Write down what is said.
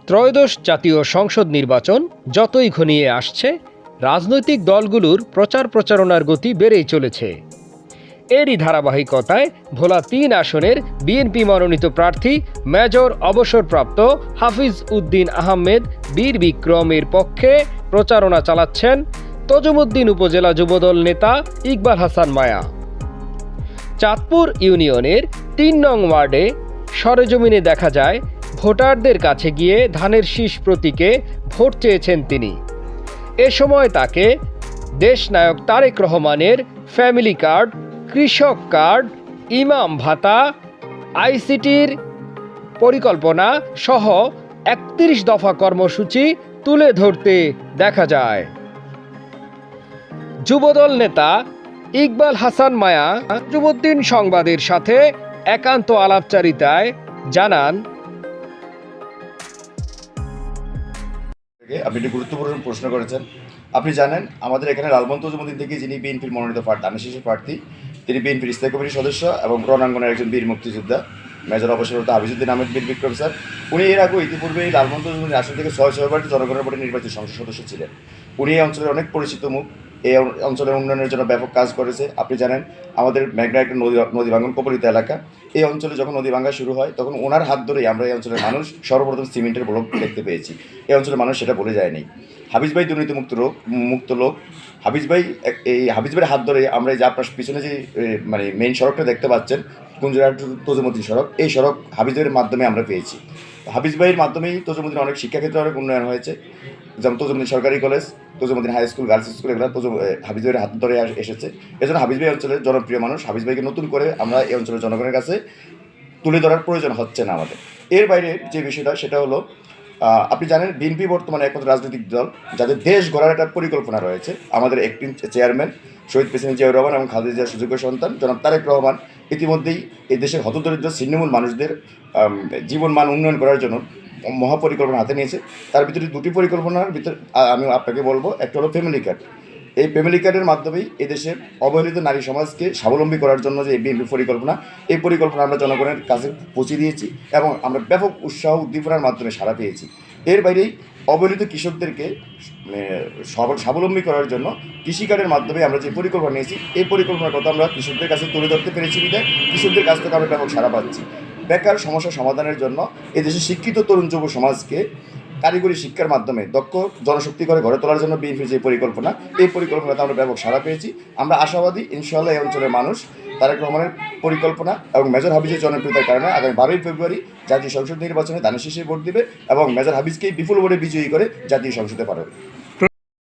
ত্রয়োদশ জাতীয় সংসদ নির্বাচন যতই ঘনিয়ে আসছে, রাজনৈতিক দলগুলোর প্রচার প্রচারণার গতি বেড়েই চলেছে। এরই ধারাবাহিকতায় ভোলা ৩ আসনের বিএনপি মনোনীত প্রার্থী মেজর অবসরপ্রাপ্ত হাফিজ উদ্দিন আহমেদ বীর বিক্রমের পক্ষে প্রচারণা চালাচ্ছেন তজুমুদ্দিন উপজেলা যুবদল নেতা ইকবাল হাসান মায়া। চাঁদপুর ইউনিয়নের ৩ নং ওয়ার্ডে সরেজমিনে দেখা যায় ভোটারদের কাছে গিয়ে ধানের শীষ প্রতীকে ভোট চেয়েছেন তিনি। এ সময় তাকে দেশনায়ক তারেক রহমানের ফ্যামিলি কার্ড, কৃষক কার্ড, ইমাম ভাতা, আইসিটির পরিকল্পনা সহ ৩১ দফা কর্মসূচি তুলে ধরতে দেখা যায়। যুবদল নেতা ইকবাল হাসান মায়া তজুমুদ্দিন সংবাদের সাথে একান্ত আলাপচারিতায় জানান, আপনি একটি গুরুত্বপূর্ণ প্রশ্ন করেছেন। আপনি জানেন আমাদের এখানে লালমন্ত তজুমুদ্দিন থেকে যিনি বিএনপির মনোনীত ধানের শীষের প্রার্থী, তিনি বিএনপির স্থায়ী কমিটির সদস্য এবং রণাঙ্গনের একজন বীর মুক্তিযোদ্ধা মেজর অবসরপ্রাপ্ত হাফিজউদ্দিন আহমেদ বীর বিক্রম স্যার। উনি এর আগে ইতিপূর্বে এই লালমন্ত তজুমুদ্দিন আসন থেকে ৬বারটি জনগণের ভোটে নির্বাচিত সংসদ সদস্য ছিলেন। উনি এই অঞ্চলের অনেক পরিচিত মুখ, এই অঞ্চলের উন্নয়নের জন্য ব্যাপক কাজ করেছে। আপনি জানেন আমাদের মেঘনা একটা নদী ভাঙ্গন কবলিত এলাকা। এই অঞ্চলে যখন নদী ভাঙ্গা শুরু হয় তখন ওনার হাত ধরেই আমরা এই অঞ্চলের মানুষ সর্বপ্রথম সিমেন্টের ব্লক দেখতে পেয়েছি। এই অঞ্চলের মানুষ সেটা ভুলে যায়নি। হাফিজ ভাই দুর্নীতি মুক্ত লোক। হাফিজ ভাইয়ের হাত ধরে আমরা এই যে আপনার পিছনে যে মেইন সড়কটা দেখতে পাচ্ছেন, কুঞ্জরাট তজুমুদ্দিন সড়ক, এই সড়ক হাফিজ ভাইয়ের মাধ্যমে আমরা পেয়েছি। হাফিজ ভাইয়ের মাধ্যমেই তজুমুদ্দিন অনেক শিক্ষাক্ষেত্রে অনেক উন্নয়ন হয়েছে। যেমন তজুমুদ্দিন সরকারি college, Tazumuddin high school, girls school, এগুলো হাফিজ ভাইয়ের হাত ধরে এসেছে। এজন্য হাফিজ ভাই অঞ্চলের জনপ্রিয় মানুষ। হাফিজ ভাইকে নতুন করে আমরা এই অঞ্চলের জনগণের কাছে তুলে ধরার প্রয়োজন হচ্ছে না আমাদের। এর বাইরে যে বিষয়টা সেটা হলো, আপনি জানেন বিএনপি বর্তমানে একমাত্র রাজনৈতিক দল যাদের দেশ গড়ার একটা পরিকল্পনা রয়েছে। আমাদের অ্যাক্টিং চেয়ারম্যান শহীদ প্রেসিডেন্ট জিয়াউর রহমান এবং খালেদা জিয়ার সুযোগ্য সন্তান জনাব তারেক রহমান ইতিমধ্যেই এই দেশের হতদরিদ্র ছিন্নমূল মানুষদের জীবন মান উন্নয়ন করার জন্য মহাপরিকল্পনা হাতে নিয়েছে। তার ভিতরে দুটি পরিকল্পনার ভিতরে আমি আপনাকে বলবো, একটা হলো ফ্যামিলি কার্ড। এই ফ্যামিলি কার্ডের মাধ্যমেই এদেশের অবহেলিত নারী সমাজকে স্বাবলম্বী করার জন্য যে বিএনপি পরিকল্পনা, এই পরিকল্পনা আমরা জনগণের কাছে পৌঁছে দিয়েছি এবং আমরা ব্যাপক উৎসাহ উদ্দীপনার মাধ্যমে সাড়া পেয়েছি। এর বাইরেই অবহেলিত কৃষকদেরকে স্বাবলম্বী করার জন্য কৃষিকার্ডের মাধ্যমে আমরা যে পরিকল্পনা নিয়েছি, এই পরিকল্পনার কথা আমরা কৃষকদের কাছে তুলে ধরতে পেরেছি বিধায় কৃষকদের কাছ থেকে আমরা ব্যাপক সাড়া পাচ্ছি। বেকার সমস্যা সমাধানের জন্য এদেশের শিক্ষিত তরুণ যুব সমাজকে কারিগরি শিক্ষার মাধ্যমে দক্ষ জনশক্তি করে গড়ে তোলার জন্য বিএনপির যে পরিকল্পনা, এই পরিকল্পনাতে আমরা ব্যাপক সাড়া পেয়েছি। আমরা আশাবাদী ইনশাআল্লাহ এই অঞ্চলের মানুষ তারেক রহমানের পরিকল্পনা এবং মেজর হাফিজের জনপ্রিয়তার কারণে আগামী 12ই ফেব্রুয়ারি জাতীয় সংসদ নির্বাচনে ধানের শীষে ভোট দিবে এবং মেজর হাফিজকেই বিপুল ভোটে বিজয়ী করে জাতীয় সংসদে পাঠাবে।